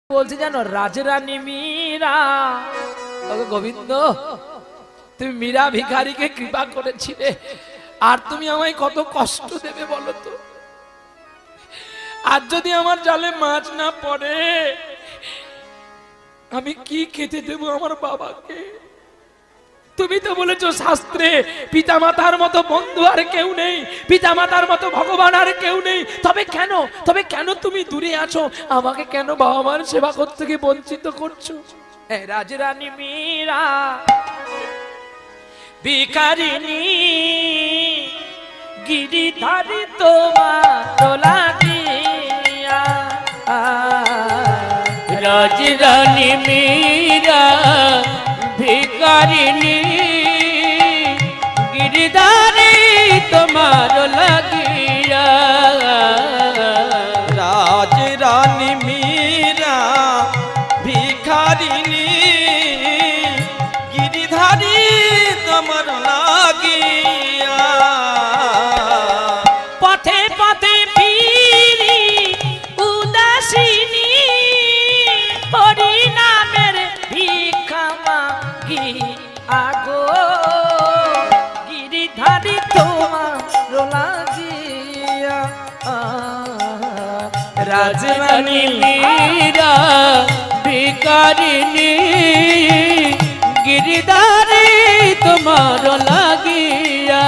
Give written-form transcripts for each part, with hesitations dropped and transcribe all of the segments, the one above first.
বলছি জানো রাজরানী মীরা গোবিন্দ তুমি মীরা ভিখারিকে কৃপা করেছিলে আর তুমি আমায় কত কষ্ট দেবে বলো তো। আজ যদি আমার জালে মাছ না পড়ে আমি কি খেতে দেব আমার বাবাকে। তুমি তো বলেছো শাস্ত্রে পিতামাতার মতো বন্ধু আর কেউ নেই, পিতামাতার মতো ভগবান আর কেউ নেই। তবে কেন তুমি দূরে আছো, আমাকে কেন বাবা মার সেবা করতে গিয়ে বঞ্চিত করছো। রাজরানী মীরা ভিখারিণী গিরিধারী তোমার লাগিয়া, রাজরানী মীরা ভিখারিণী গিরিধারী তোমার লাগিয়া, রাজরানী মীরা ভিখারিণী গিরিধারী তোমার লাগিয়া, পথে পথে ফিরি উদাসিনী হরি নামের ভিক্ষা মাগি আগো গিরিধারী তোমার লাগিয়া। রাজরানী মীরা ভিখারিণী গিরিধারী তোমার লাগিয়া,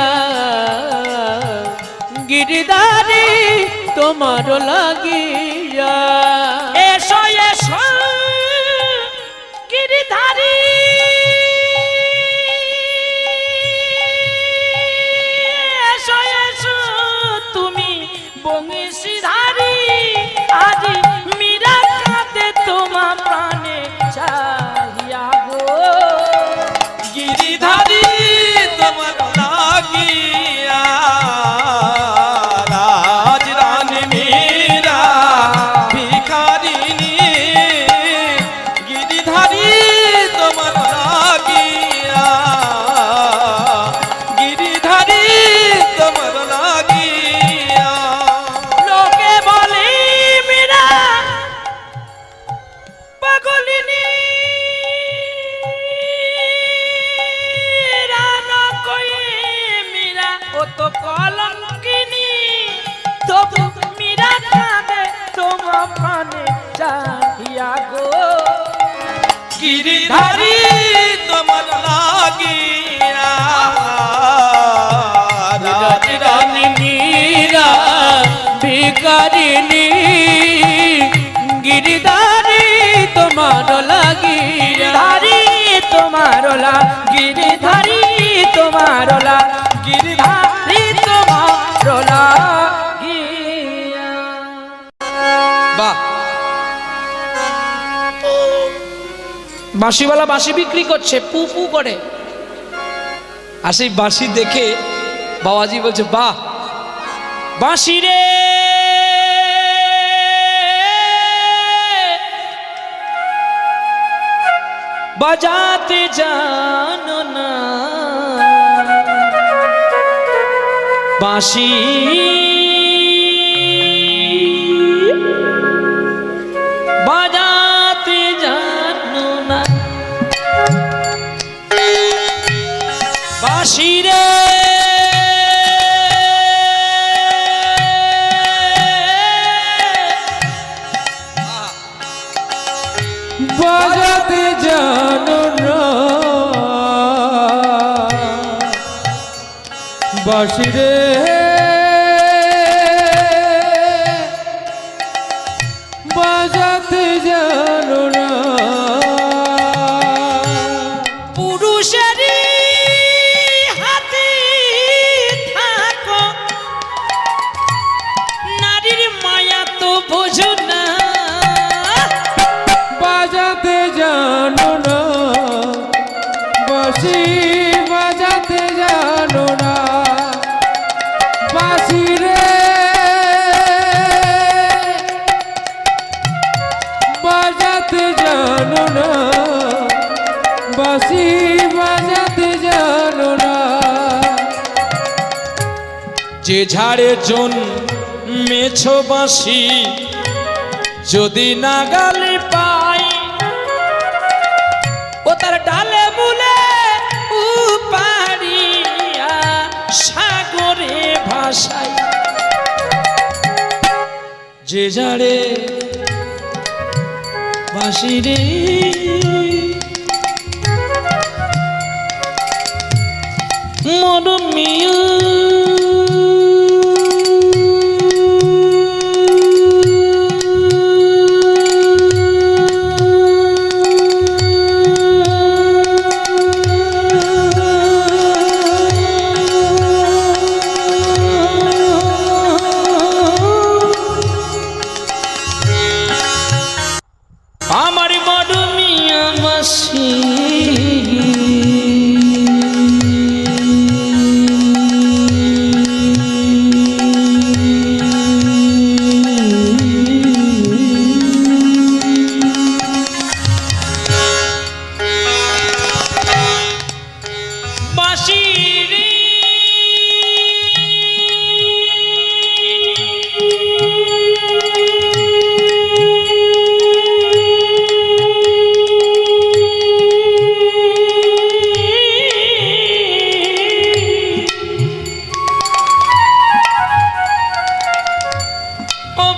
গিরিধারী তোমার লাগিয়া। এসো এসো গিরিধারী এসো এসো তুমি বংশীধারী, আজ মীরা কাঁদে তোমার প্রাণে চাহিয়া গো গিরিধারী তোমার লাগিয়া, রাজরানী মীরা ভিখারিণী গিরিধারী তোমার লাগিয়া, গিরিধারী তোমার লাগিয়া। লোকে বলে মীরা পাগলিনী রানা কয়ে মীরা ও তো কলঙ্কিনী, তবু মীরা কাঁদে তোমার প্রাণে চাহিয়া গো গিরিধারী তোমার লাগিয়া, রাজরানী মীরা ভিখারিণী গিরিধারী তোমার লাগিয়া, ধারি তোমার গিরিধারী তোমার গিরিধারী তোমার লাগিয়া। বাহ, বাঁশিওয়ালা বাঁশি বিক্রি করছে, পু পু করে। আর সেই বাঁশি দেখে বাবাজি বলছে বাহ বাঁশি রে বাজাতে জানো না, বাঁশি বাজাতে জানো না, বাঁশি রে বাজাতে জানো না, বাঁশি রে বাজাতে জানো না, পুরুষেরই হাতে থাকো নারীর মায়া তো বোঝো না, বাজাতে জানো না, বাঁশি বাজাতে জানো না, বাঁশি রে বাজাতে জানো না, বাঁশি বাজাতে জানো না। যে ঝাড়ে জন্মেছ বাঁশি যদি নাগালে পা যে যারে বাসি রে মরণ মিয়া আমার মরণ মিয়া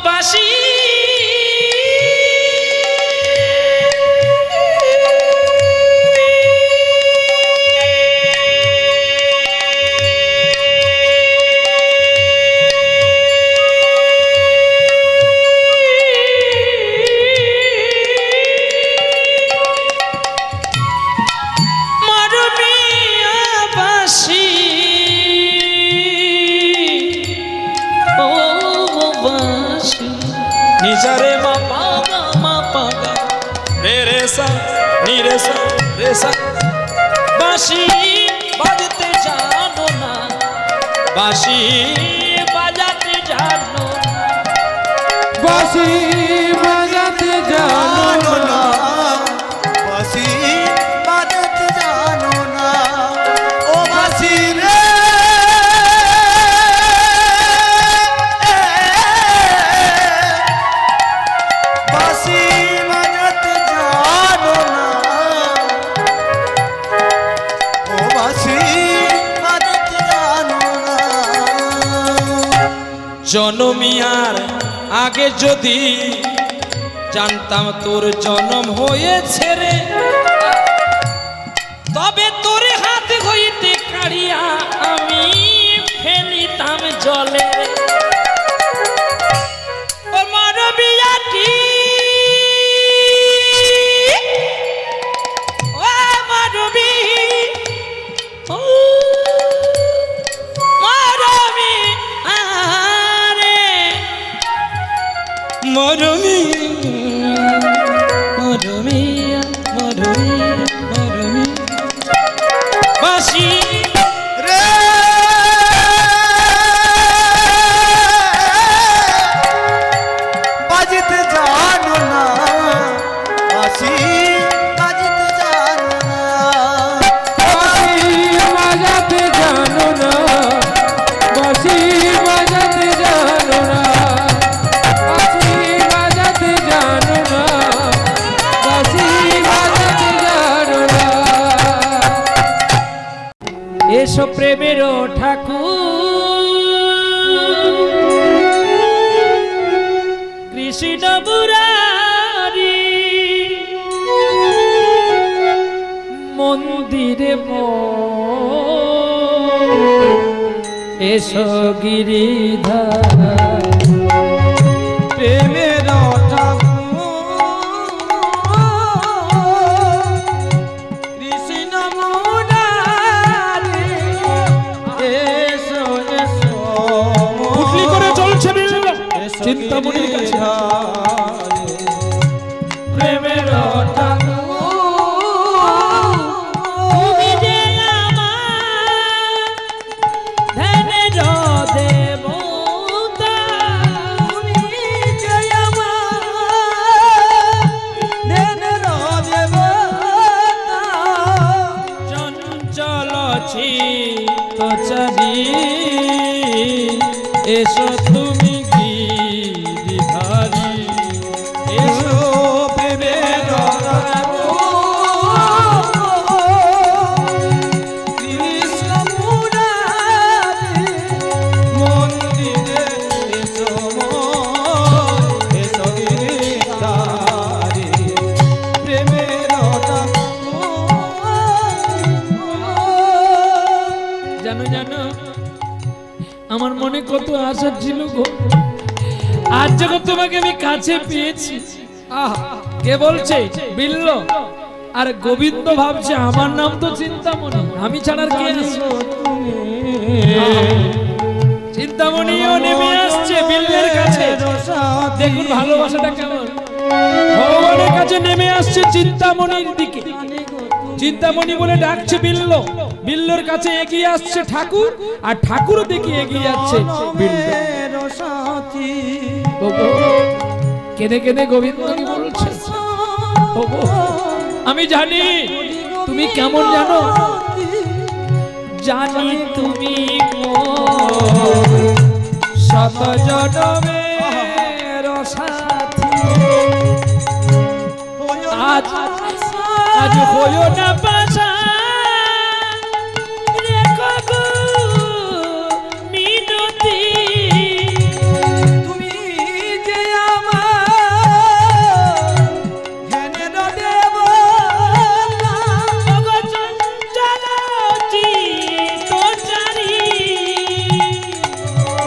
বাসি নিজারে মা পাগা মা পাগা রে রে সা নি রে সা রে সা বাঁশি বাজাতে জানো না বাঁশি বাজাতে জানো না বাঁশি বাজাতে জানো না বাঁশি বাজাতে জানো না ও বাঁশি রে বাঁশি বাজাতে জানো না ও বাঁশি বাজাতে জানো না জনমিয়ার আগে যদি জানতাম তোর জন্ম হয়েছে রে তবে তোর হাত হইতে কাড়িয়া আমি ফেলিতাম জলে ও মানবিয়াটি ও মানবী ও মানবী আরে মরমি মরমি মরমি মরমি বাঁশি রে বাজিতে জানো না বাঁশি বাজিতে জানো না বাঁশি বাজাতে জানো না বাঁশি বাজাতে জানো না বাঁশি বাজাতে জানো না বাঁশি বাজাতে জানো না এসো প্রেমের ঠাকুর কৃষ্ণ মুরারি মন্দিরে এসো গিরিধার প্রেমের কৃষ্ণ মুরারি এসো এসো পুটলি করে চলছে চিন্তামণির কাছে প্রেমের তুমি যে আমার ধ্যানের দেবতা তুমি যে আমার ধ্যানের দেবতা চঞ্চল চিত্ত চারি এসো তুমি গিরিধারী এসো প্রেমের কৃষ্ণ মুরারি মন্দিরে এসো কত আশা ছিল গো, আজ যখন তোমাকে আমি কাছে পেয়েছি। আহ, কে বলছে? বিল্ল। আর গোবিন্দ ভাবছে আমার নাম তো চিন্তামণি, আমি ছাড়ার কে আছে? চিন্তামণিও নেমে আসছে বিল্লের কাছে। দেখুন ভালোবাসাটা কেমন, ভগবানের কাছে নেমে আসছে চিন্তামণির দিকে। চিন্তামণি বলে ডাকছে বিল্ল, বিল্লর কাছে এগিয়ে আসছে ঠাকুর, আর ঠাকুর দিকে এগিয়ে যাচ্ছে বিল্ল। ওগো, কেঁদে কেঁদে গোবিন্দ কি বলছে? ওগো, আমি জানি তুমি কেমন জানো, জানি তুমি শত জনমের সাথী। আজ আজ হইও না পাশা, রেখো গো মিনতি। তুমি যে আমার ধ্যানের দেবতা, ওগো চঞ্চল চিত্তচারী,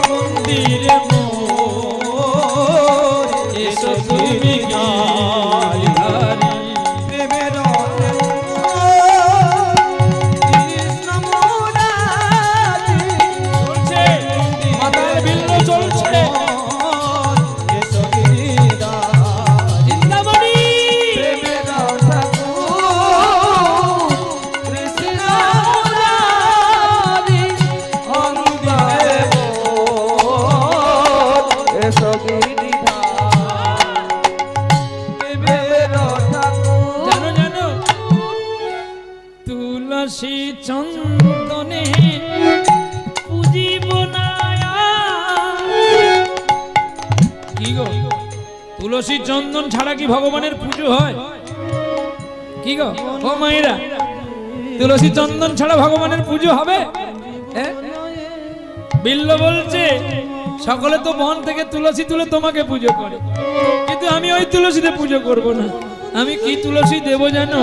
মন্দিরে মোর এসো তুমি গিরিধারী। প্রেমের কৃষ্ণ মুরারি, চলছে মাতাল বিল্ল চলছে। এসো গিরিধারী। চিন্তামণি প্রেমের ঠাকুর কৃষ্ণ মুরারি, অন্তরে মোর এসো গিরিধারী। প্রেমের ঠাকুর জানো জানো, তুলসী চন্দনে পুজিব না। কি গো, তুলসী চন্দন ছাড়া কি ভগবানের পুজো হয়? কি গো ও মায়েরা, তুলসী চন্দন ছাড়া ভগবানের পুজো হবে? হ্যাঁ? বিল্ল বলছে সকলে তো বন থেকে তুলসী তুলে তোমাকে পুজো করে, কিন্তু আমি ওই তুলসীতে পুজো করব না। আমি কি তুলসী দেব জানো,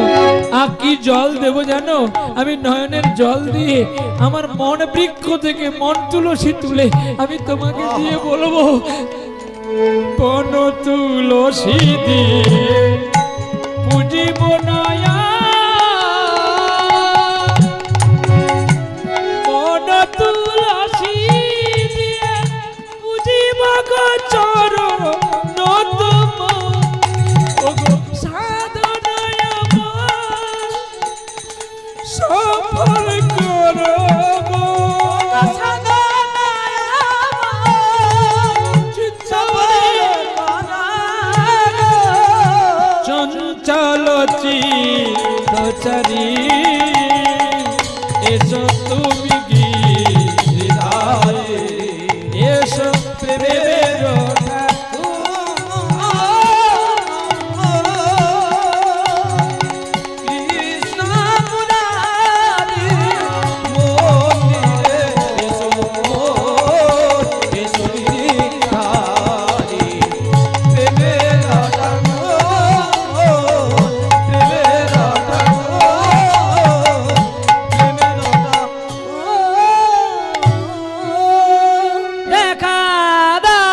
আর কি জল দেব জানো? আমি নয়নের জল দিয়ে আমার মন বৃক্ষ থেকে মন তুলসী তুলে আমি তোমাকে দিয়ে বলবো, বন তুলসী দিয়ে পুজিব নয়া, বন তুলসী দিয়ে পুজিব গো চরণ তোমার। ওগো সাধনায় আমার সফল করো গো, চঞ্চল চিত্তচারী, এসো তুমি গিরিধারী, এসো প্রেমের কৃষ্ণ মুরারি, মন্দিরে এসো মোর এসো গিরিধারী। প্রেমের ঠাকুর, প্রেমের ঠাকুর, প্রেমের ঠাকুর। দেখা দাও,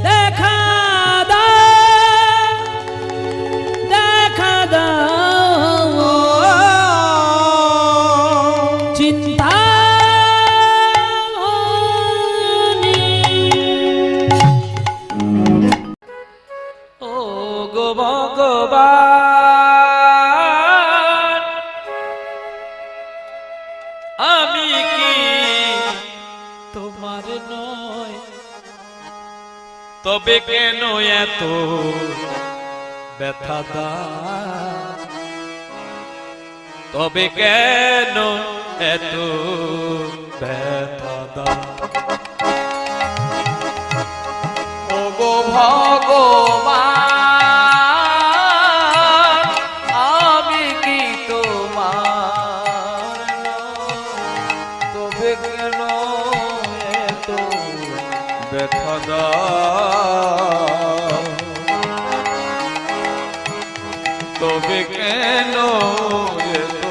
দেখা দাও, দেখা দাও, চিন্তামণি। ও গো ভগবান, আমি কি তোমার নয়, তবে কেন এত ব্যথা দাও, তবে কেন এত ব্যথা দাও। ও গো ভগবান, আমি কি তোমার নয়, তবে কেন এত ব্যথা দাও, তবে কেন এত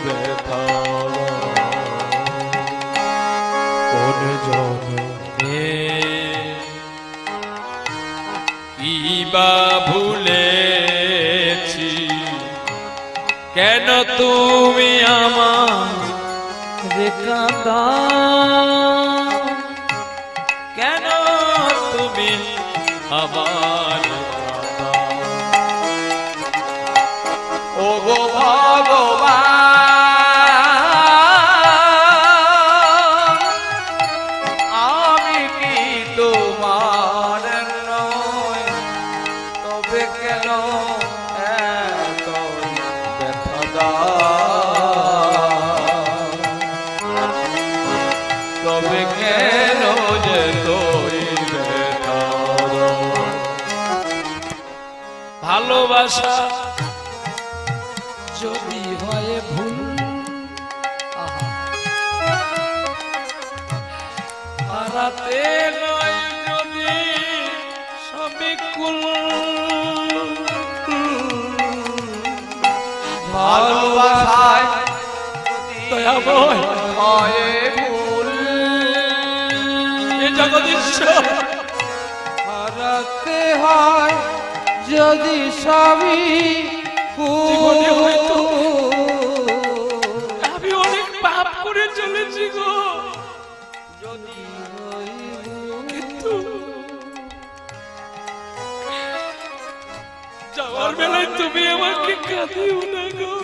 ব্যথা দাও। বা ভুলেছি কেন তুমি আমার কাঁদা কেন তুমি আমার কাঁদা ও গো ভগবান আমি কি তোমার নয় তবে কেন এত ব্যথা দাও তবে কেন যে তোই ব্যথা দাও ভালোবাসা যদি হয় ভুল হারাতে নয় যদি সবই কুল ভালোবাসায় দয়াময় হয় ভুল এ জগদীশ্বর হারাতে হয় যদি সবই জীবনে হয়তো আমি অনেক পাপ করে চলেছি গো কিন্তু যাওয়ার বেলায় তুমি আমাকে কাঁদিও না গো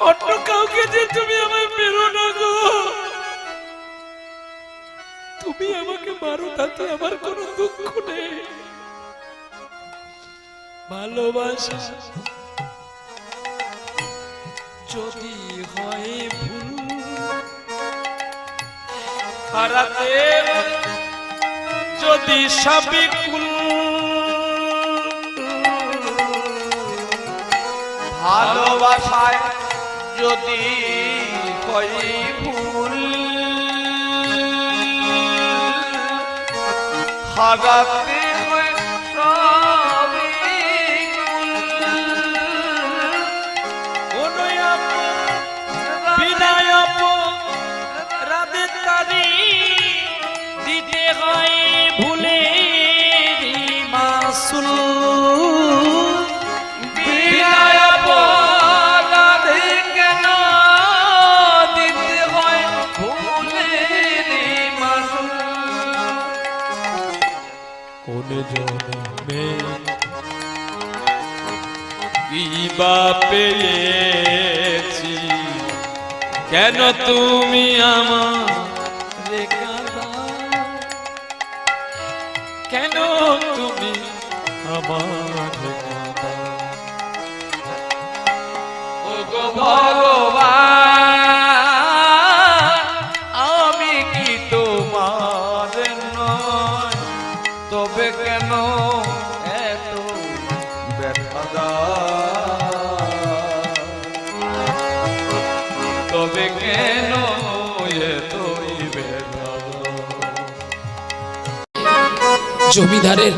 অন্য কাউকে যে তুমি আমায় পেরো না গো তুমি আমাকে মারো তাতে আমার কোনো দুঃখ নেই ভালোবাসা যদি হয় ভুল হারাতে যদি সবই কুল ভালোবাসায় যদি হয় ভুল হারাতে হয় সবই কুল। রাতের তারি দিতে হয় ভুলে মাসুল বিনায় অপরাধে কেন দিতে হয় ভুলেরই মাসুল। কোন জন্মে কি বা পেয়েছি কেন তুমি আমার কাঁদা কেন তুমি আমার কাঁদা ও গো ভগবান আমি কি তোমার নয় তবে কেন এত ব্যথা দাও তবে কেন এতই ব্যথা দাও জমিদারের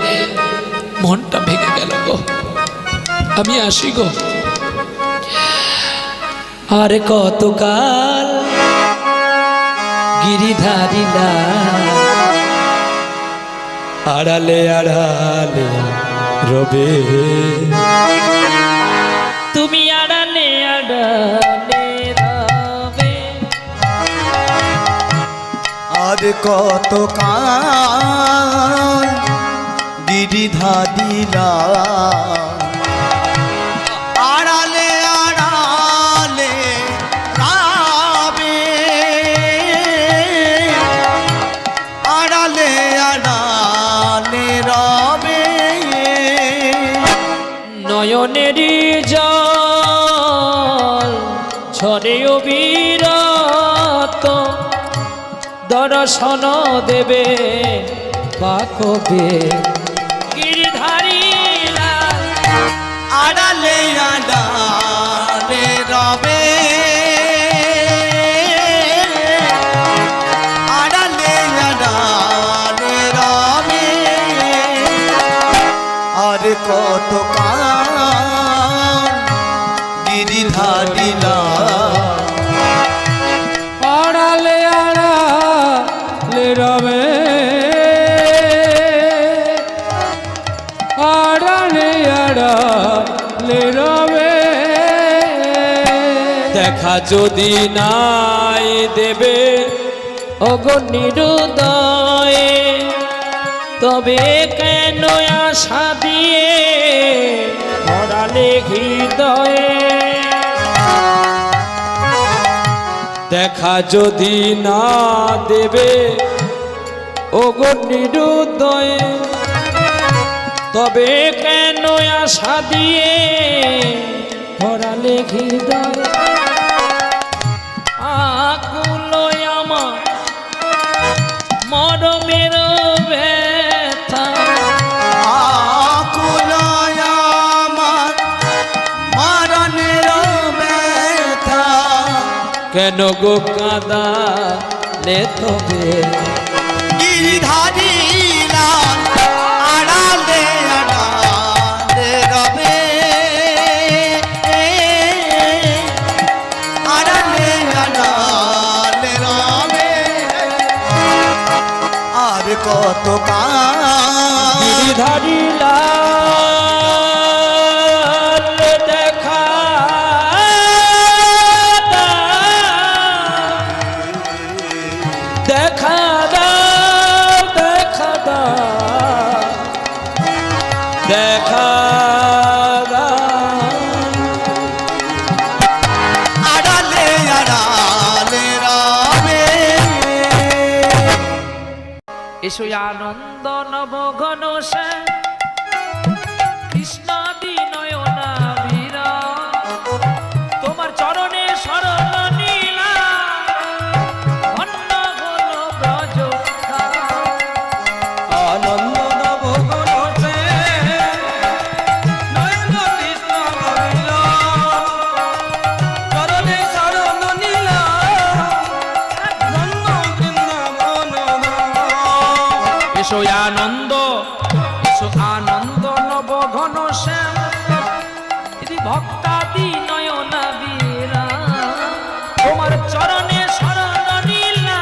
মনটা ভেঙে গেল গো আমি আসি গো আর কতকাল গিরিধারিলা আড়ালে আড়ালে রবে তুমি আড়ালে আড়ালে রবে আর কত কাল গিরিধাদিলা আড়ালে আড়ালে রাবে আড়ালে আড়ালে রবে নয়নেরই জল ঝরে অবিরত দর্শন দেবে বা কবে গিরিধারীরা আড়ালে আড়ালে রবে আড়ালে আড়ালে রবে আর কত কাল গিরিধারিলা আড়ালে আড়ালে রবে আড়ালে রবে। দেখা যদি নাই দেবে ওগো নিরুদয়ে, তবে কেন আশা দিয়ে ভরালে হৃদয়ে। দেখা যদি না দেবে ওগো নিরুদয়ে, তবে কেন আশা দিয়ে ভরালে হৃদয়ে। আকুল আমার মরমের ব্যথা, আকুল আমার মরণের ব্যথা, কেন গো কাঁদালে তবে গিরিধারী লাল আড়ালে আড়ালে রবে। আড়ালে আড়ালে রবে। আর কত কাল গিরিধারী লাল দেখা দেখা দেখা দেখা আড়ালে আড়ালে রবে। এসো আনন্দ নব ঘন কৃষ্ণ নয়না বীরা, তোমার চরণে শরণ নীলা ধন্য হলো ব্রজ। আনন্দ নব গণছে নয়ন কৃষ্ণ করিল, চরণে শরণ নীলা ধন্য বৃন্দাবন। এসো আনন্দ, এসো আনন্দ নব ঘন শ্যাম ভক্তাদি নয়না বীরা, তোমার চরণে শরণ নীলা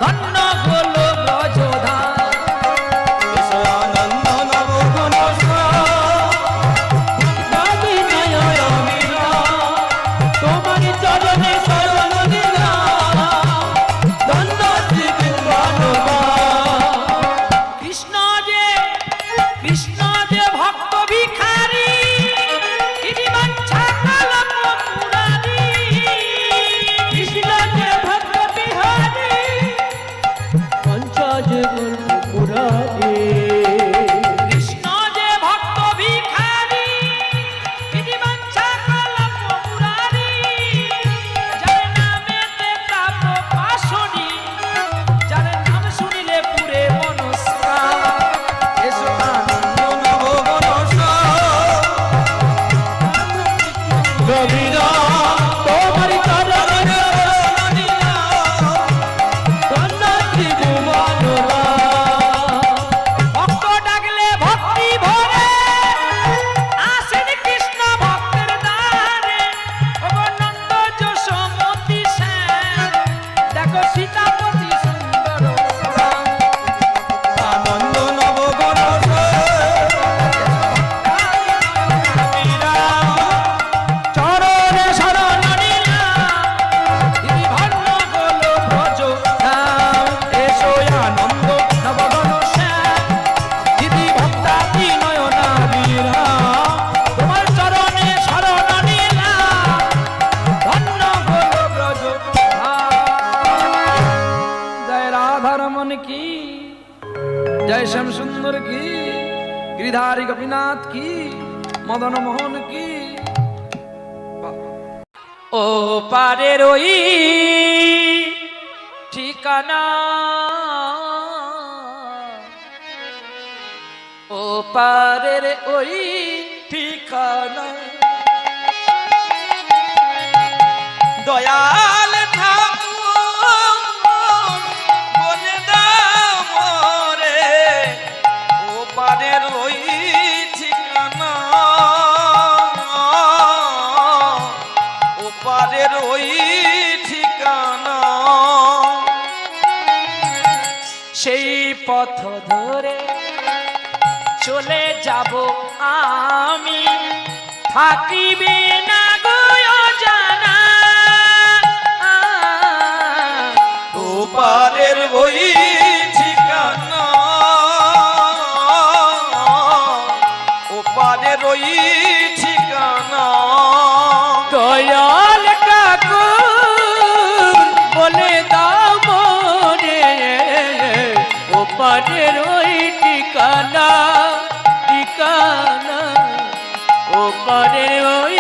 ধন্য হলো ব্রজধাম। আনন্দ নব গণছ ভক্তাদি নয়না বীরা, তোমার চরণে শরণ নীলা ধন্য শ্রী বৃন্দাবন। কৃষ্ণ যে ভক্ত ভিখারি, তিনি বাঞ্ছা কলম মুরারি। কৃষ্ণ যে ভক্ত বিহারি, বাঞ্ছা যে কলম মুরারি। কৃষ্ণ যে ভক্ত ভিখারি, তিনি বাঞ্ছা কলম মুরারি। যার নামেতে প্রাপ পাশরি, যার নাম শুনিলে পুরে মনস্কার। এসো আনন্দ নব গণছ রবীন্দ্র তোমার চরণে শরণ নীলা ধন্য ত্রিভুবনরা। ভক্ত ডাকলে ভক্তি ভরে আসেন কৃষ্ণ ভক্তের দ্বারে। ওগো নন্দ যশোমতি শ্যাম, দেখো সীতাপতি সুন্দর রাম। আনন্দ নব গণছ চরণে শরণ নীলা তিনি ধন্য হলো ব্রজ ধাম। এসো আনন্দ নবঘন শ্যাম, দিদি ভক্তাদি নয়না বীরা, তোমার চরণে শরণ নীলা ধন্য হলো ব্রজ ধাম। জয় রাধারমন কি, জয় শ্যাম সুন্দর কি, গিরিধারী গোপীনাথ কি, মদন মোহন কি। ও পারের ওই ঠিকানা, ও পারের ওই ঠিকানা, দয়াল ঠাকুর বলে দাও মোরে ও পারের ওই ঠিকানা, ও পারের ওই ঠিকানা। সেই পথ ধরে চলে যাব আমি, থাকিবে না গো জানা। ওপারের ওই ঠিকানা, ওপারের ওই ঠিকানা। দয়াল ঠাকুর বলে দাও মনে, ওপারের ওই ঠিকানা, ঠিকানা, ওপারের ওই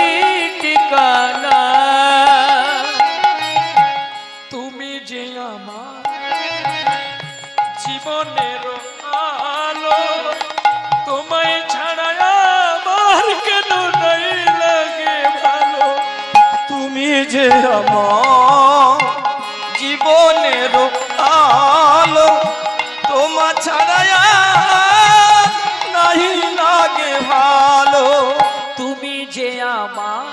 ঠিকানা। তুমি যে আমার জীবনের আলো, তোমায় ছাড়া আমার কেন নাই লাগে ভালো। তুমি যে আমার জীবনের আলো, তোমার ছাড়া নাই লাগে ভালো। তুমি যে আমার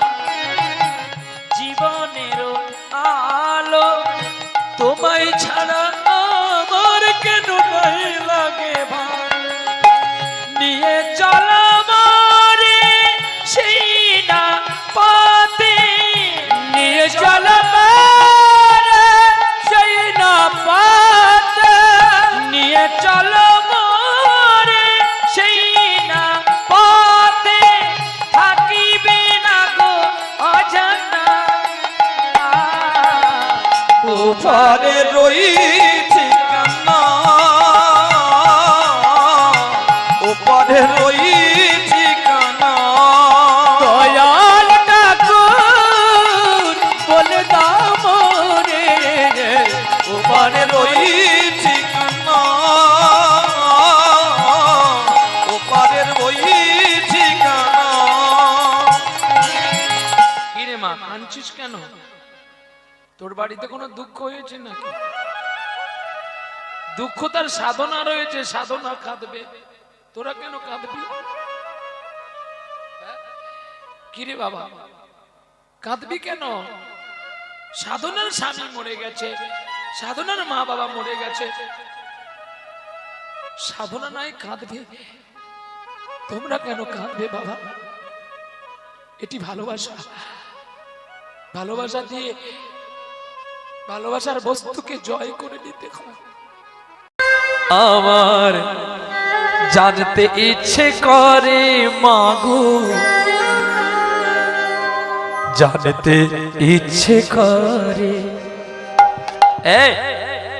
জীবনের আলো, তোমায় ছাড়া আমার কেন নাই লাগে ভালো। নিয়ে চল আমারে সেই না পাতে, নিয়ে চল আমারে সেই না পাতে, নিয়ে চল আমারে সেই না পাতে, থাকিবে না গো অজানা। ওপারের ওই ঠিকানা, ওপারের ওই ঠিকানা। দয়াল ঠাকুর বলে দাও মনে, ওপারের ওই ঠিকানা, ওপারের ওই ঠিকানা। কিরে মা কাঁদছিস কেন? তোর বাড়িতে কোনো দুঃখ হয়েছে নাকি? দুঃখ তার সাধনা রয়েছে, সাধনা কাঁদবে, তোরা কেন কাঁদবি? কিরে বাবা কাঁদবি কেন? সাধনার স্বামী মরে গেছে, সাধনার মা বাবা মরে গেছে, সাধনা নাই কাঁদবে, তোমরা কেন কাঁদবে বাবা? এটি ভালোবাসা। ভালোবাসা দিয়ে ভালোবাসার বস্তুকে জয় করে নিতে হয়। আমার জানতে ইচ্ছে করে মাগো, জানতে ইচ্ছে করে।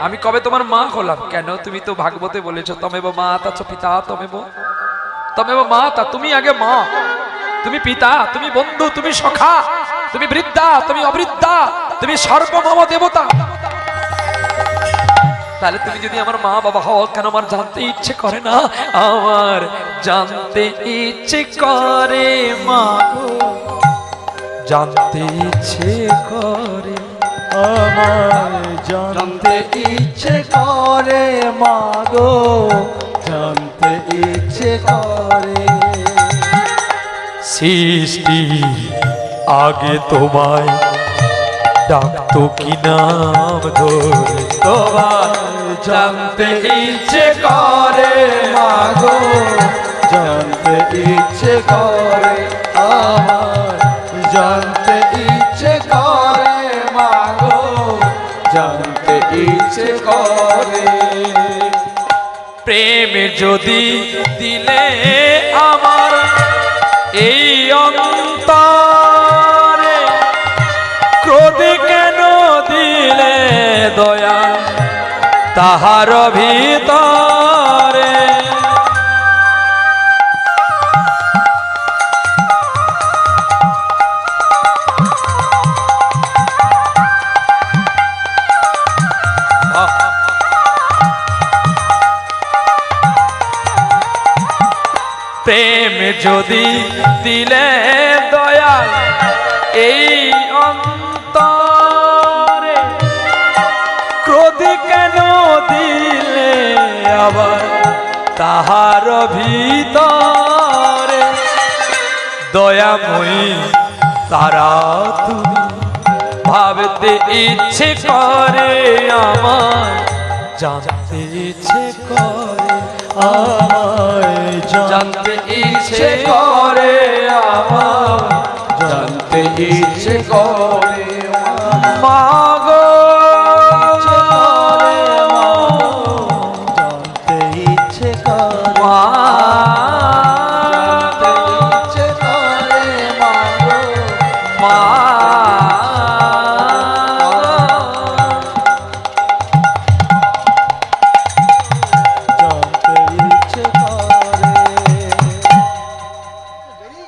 আমি কবে তোমার মা হলাম? কেন? তুমি তো ভাগবতে বলেছো তমেব মাতা চ পিতা তমেব, তমেব মাতা। তুমি আগে মা, তুমি পিতা, তুমি বন্ধু, তুমি সখা, তুমি বৃদ্ধা, তুমি অবৃদ্ধা, তুমি সর্বমম দেবতা। তাহলে তুমি যদি আমার মা বাবা হও, কেন আমার জানতে ইচ্ছে করে না? আমার জানতে ইচ্ছে করে মাগো, জানতে ইচ্ছে করে। আমার জানতে ইচ্ছে করে মাগো, জানতে ইচ্ছে করে। সৃষ্টি আগে তোমায় ডাকতো কি নাম ধরে? তোমার জানতে ইচ্ছে করে মাগো, জানতে ইচ্ছে করে। আমার জানতে ইচ্ছে করে মাগো, জানতে ইচ্ছে করে। প্রেম যদি দিলে আমার এই অন্তরে, ক্রোধ কেন দিলে দয়া তাহার ভিতরে? প্রেম যদি দিলে দয়াল এই অন্তরে, ক্রোধ কেন দিলে আবার তাহার ভিতরে? দয়াময়ী তারা তুমি, ভাবতে ইচ্ছে করে আমার, জানতে ইচ্ছে করে। আমায় জানতে ইচ্ছে করে আমার, জানতে ইচ্ছে করে মাগো, জানতে ইচ্ছে করে মা, জানতে ইচ্ছে করে মাগো মা।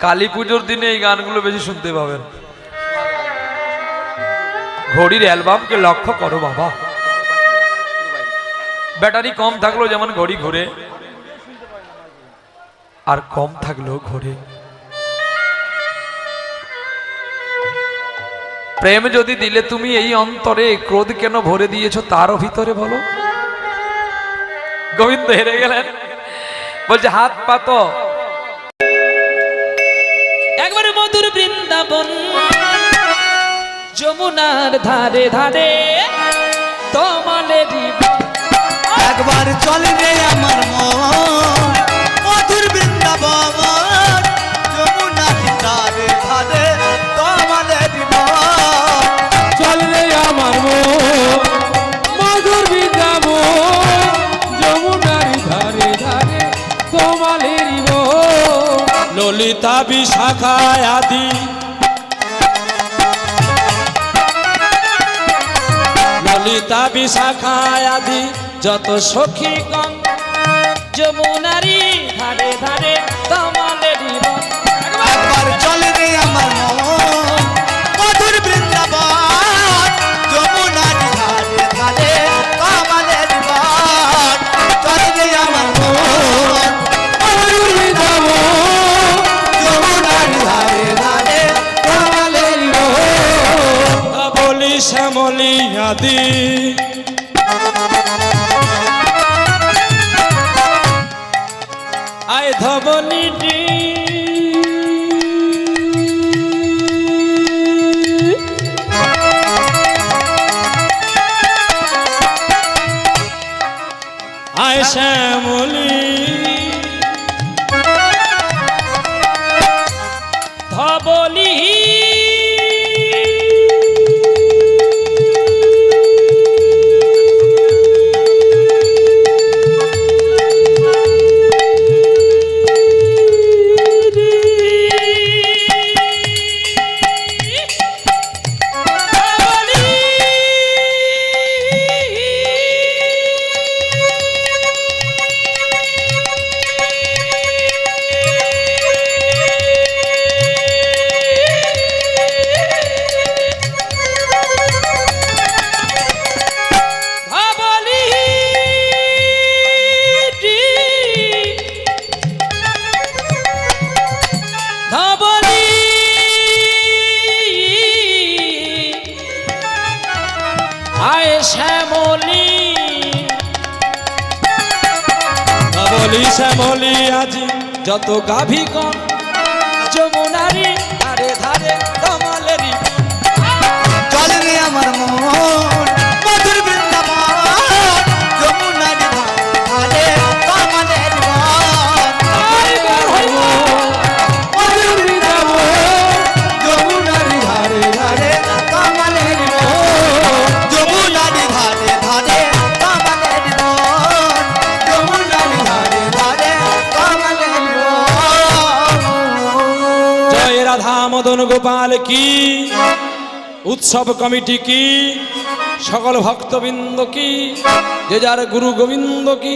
কালী পুজোর দিনে এই গানগুলো বেশি শুনতে পাবেন। ঘড়ির অ্যালবামকে লক্ষ্য করো বাবা, ব্যাটারি কম থাকলো যেমন ঘড়ি ঘুরে, আর কম থাকলেও ঘোরে। প্রেম যদি দিলে তুমি এই অন্তরে, ক্রোধ কেন ভরে দিয়েছো তারও ভিতরে বলো। গোবিন্দ হেরে গেলেন, বলছে হাত পাতো। একবারে মধুর বৃন্দাবন যমুনার ধারে ধারে তোমালে জীবন, একবার চলে রে আমার মন মধুর বৃন্দাবন যমুনার ধারে ধারে তোমালে জীবন। চল রে আমার মন মধুর বৃন্দাবন যমুনার ধারে ধারে তোমালের মন। ললিতা বিশাখায় আদি ললিতা বিশাখায় আদি যত সখী গণ যমুনারি ধারে ধারে তোমালে জীবন। একবার চলে রে আমার মন মধুর বৃন্দাবন যমুনার ধারে ধারে তোমালে জীবন। চলে রে আমার মন মধুর বৃন্দাবন যমুনার ধারে ধারে তোমালে জীবন। বলি শ্যামলি আদি আয় ধবনি আয় শ্যামলি ধবলি আয় শ্যামলি ধবলি শ্যামলি আজি যত গাভীগণ যমুনারি ধারে ধারে তোমালেরি। চল রে আমার মন মধুর বৃন্দাবন যমুনার ধারে তোমালে জীবন। মধুর বৃন্দাবন যমুনার ধারে ধারে তোমালে জীবন। যমুনার ধারে ধারে তোমালে জীবন। যমুনার ধারে ধারে তোমালে জীবন। জয় রাধা মদন গোপাল কি, উৎসব কমিটি কি, সকল ভক্তবৃন্দ কি, যে যার গুরু গোবিন্দ কি।